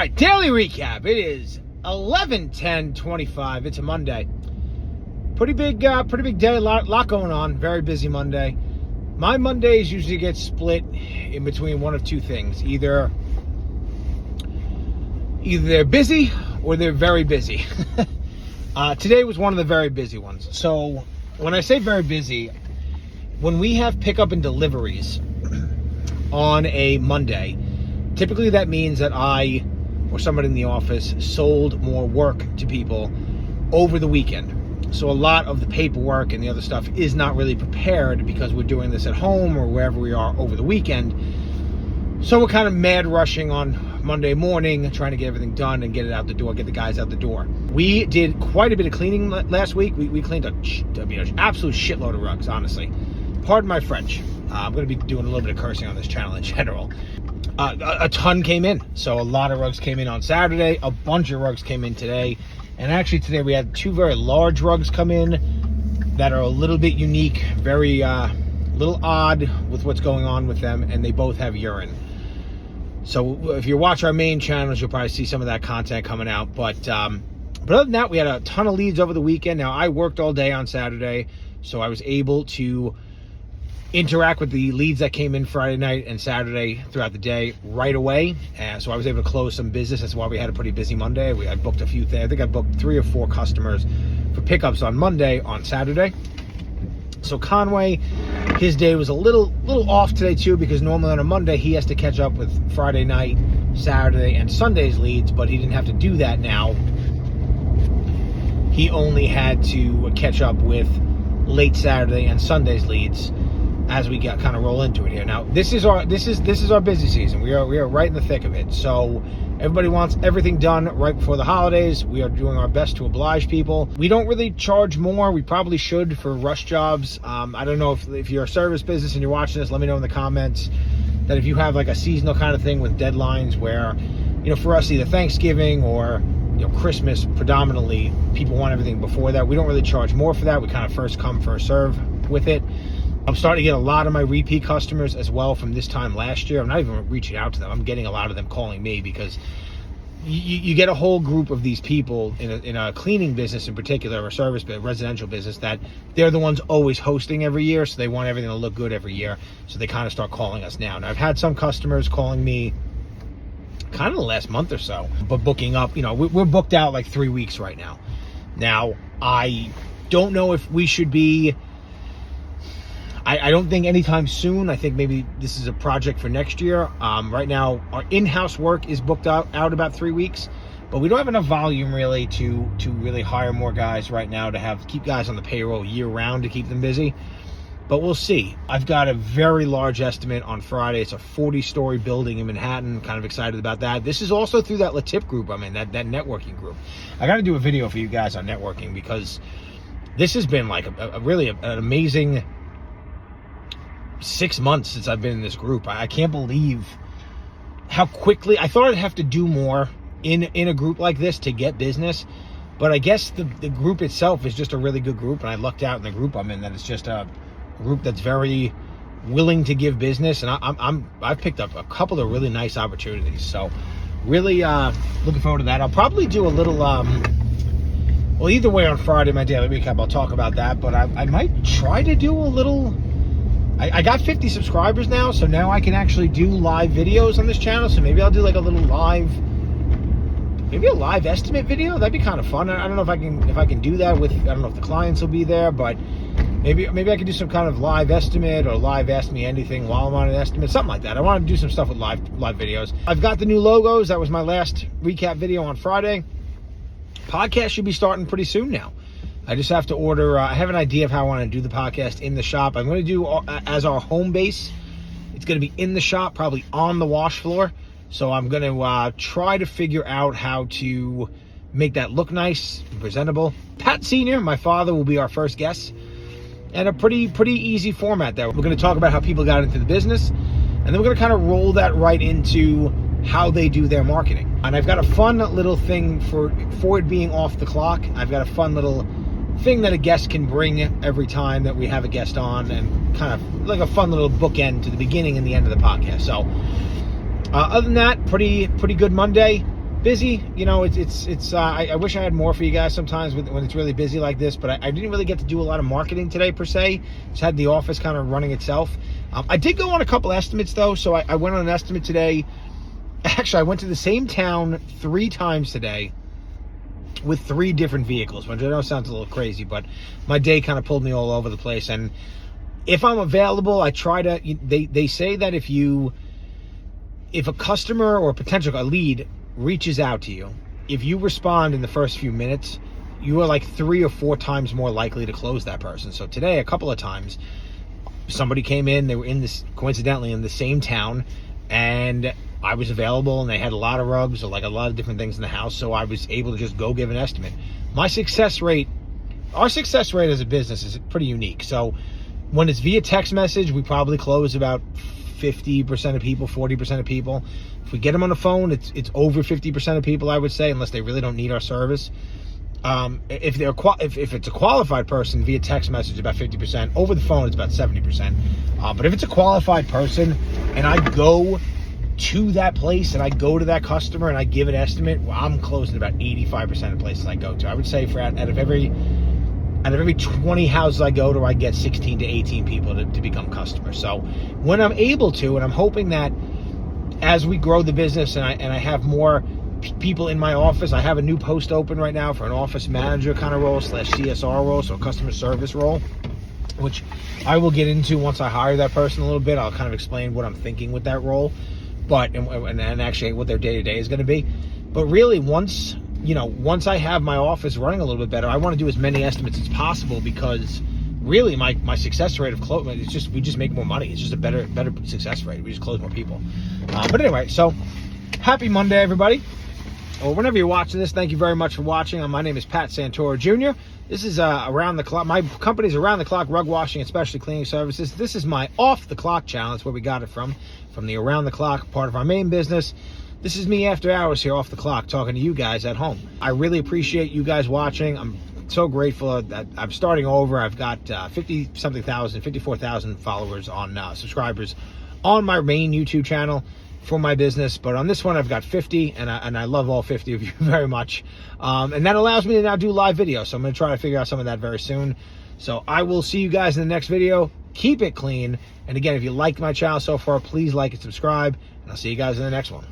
right, daily recap. It is 11/10/25. It's a Monday. Pretty big day. A lot going on. Very busy Monday. My Mondays usually get split in between one of two things. Either they're busy or they're very busy. Today was one of the very busy ones. So when I say very busy, when we have pickup and deliveries on a Monday, typically that means that I or somebody in the office sold more work to people over the weekend. So a lot of the paperwork and the other stuff is not really prepared because we're doing this at home or wherever we are over the weekend. So we're kind of mad rushing on Monday morning, trying to get everything done and get it out the door, get the guys out the door. We did quite a bit of cleaning last week. We cleaned an absolute shitload of rugs, honestly. Pardon my French. I'm going to be doing a little bit of cursing on this channel in general. A ton came in. So a lot of rugs came in on Saturday. A bunch of rugs came in today. And actually today we had two very large rugs come in that are a little bit unique, very little odd with what's going on with them, and they both have urine. So if you watch our main channels, you'll probably see some of that content coming out. But other than that, we had a ton of leads over the weekend. Now, I worked all day on Saturday, so I was able to interact with the leads that came in Friday night and Saturday throughout the day right away. So I was able to close some business. That's why we had a pretty busy Monday. I booked a few things. I think I booked 3 or 4 customers for pickups on Monday, on Saturday. So Conway, his day was a little off today too, because normally on a Monday he has to catch up with Friday night, Saturday, and Sunday's leads, but he didn't have to do that now. He only had to catch up with late Saturday and Sunday's leads as we kind of roll into it here. Now, this is our busy season. We are right in the thick of it. So everybody wants everything done right before the holidays. We are doing our best to oblige people. We don't really charge more. We probably should for rush jobs. I don't know if you're a service business and you're watching this, let me know in the comments that if you have like a seasonal kind of thing with deadlines where, for us, either Thanksgiving or Christmas predominantly, people want everything before that. We don't really charge more for that. We kind of first come, first serve with it. I'm starting to get a lot of my repeat customers as well from this time last year. I'm not even reaching out to them. I'm getting a lot of them calling me because you get a whole group of these people in a cleaning business in particular, or service, but residential business, that they're the ones always hosting every year. So they want everything to look good every year. So they kind of start calling us now. Now, I've had some customers calling me kind of the last month or so, but booking up, we're booked out like 3 weeks right now. Now, I don't know if we should be, I don't think anytime soon. I think maybe this is a project for next year. Right now, our in-house work is booked out about 3 weeks, but we don't have enough volume really to really hire more guys right now to keep guys on the payroll year round to keep them busy. But we'll see. I've got a very large estimate on Friday. It's a 40-story building in Manhattan. Kind of excited about that. This is also through that Latip group I'm in, that networking group. I got to do a video for you guys on networking because this has been like a really an amazing 6 months since I've been in this group. I can't believe how quickly. I thought I'd have to do more in a group like this to get business, but I guess the group itself is just a really good group, and I lucked out in the group I'm in that it's just a group that's very willing to give business, and I've picked up a couple of really nice opportunities. So really looking forward to that. I'll probably do a little well, either way, on Friday, my daily recap, I'll talk about that, but I might try to do a little. I got 50 subscribers now, so now I can actually do live videos on this channel. So maybe I'll do like a little live estimate video. That'd be kind of fun. I don't know if I can do that with, I don't know if the clients will be there, but maybe I can do some kind of live estimate or live ask me anything while I'm on an estimate, something like that. I want to do some stuff with live videos. I've got the new logos. That was my last recap video on Friday. Podcast should be starting pretty soon now. I just have to order. I have an idea of how I want to do the podcast in the shop. I'm going to do as our home base. It's going to be in the shop, probably on the wash floor. So I'm going to try to figure out how to make that look nice and presentable. Pat Sr., my father, will be our first guest. And a pretty easy format there. We're going to talk about how people got into the business. And then we're going to kind of roll that right into how they do their marketing. And I've got a fun little thing for it being off the clock. I've got a fun little thing that a guest can bring every time that we have a guest on, and kind of like a fun little bookend to the beginning and the end of the podcast. So other than that, pretty good Monday. busy. You know, I wish I had more for you guys sometimes when it's really busy like this, but I didn't really get to do a lot of marketing today per se. Just had the office kind of running itself. I did go on a couple estimates though, so I went on an estimate today. Actually, I went to the same town 3 times today with 3 different vehicles, which I know sounds a little crazy, but my day kind of pulled me all over the place. And if I'm available, I try to, they say that if a customer or a lead reaches out to you, if you respond in the first few minutes, you are like 3 or 4 times more likely to close that person. So today, a couple of times, somebody came in, they were coincidentally in the same town, and I was available, and they had a lot of rugs or like a lot of different things in the house, so I was able to just go give an estimate. Our success rate as a business is pretty unique. So when it's via text message, we probably close about 50% of people, 40% of people. If we get them on the phone, it's over 50% of people, I would say, unless they really don't need our service. If it's a qualified person via text message, about 50%. Over the phone, it's about 70%. But if it's a qualified person and I go to that place and I go to that customer and I give an estimate, well, I'm closing about 85% of places I go to. I would say out of every 20 houses I go to, I get 16 to 18 people to become customers. So when I'm able to, and I'm hoping that as we grow the business and I have more people in my office, I have a new post open right now for an office manager kind of role / CSR role, so customer service role, which I will get into once I hire that person a little bit. I'll kind of explain what I'm thinking with that role, and actually what their day-to-day is going to be. But really, once I have my office running a little bit better, I want to do as many estimates as possible, because really my success rate of closing is we just make more money. It's just a better success rate. We just close more people. But anyway, so happy Monday, everybody. Or whenever you're watching this, thank you very much for watching. My name is Pat Santoro Jr. This is Around the Clock. My company's Around the Clock Rug Washing and Specialty Cleaning Services. This is my Off the Clock channel. That's where we got it from the Around the Clock part of our main business. This is me after hours here off the clock talking to you guys at home. I really appreciate you guys watching. I'm so grateful that I'm starting over. I've got 54,000 followers on subscribers on my main YouTube channel for my business, but on this one I've got 50, and I love all 50 of you very much, and that allows me to now do live videos, so I'm going to try to figure out some of that very soon. So I will see you guys in the next video. Keep it clean, and again, if you liked my channel so far, please like and subscribe, and I'll see you guys in the next one.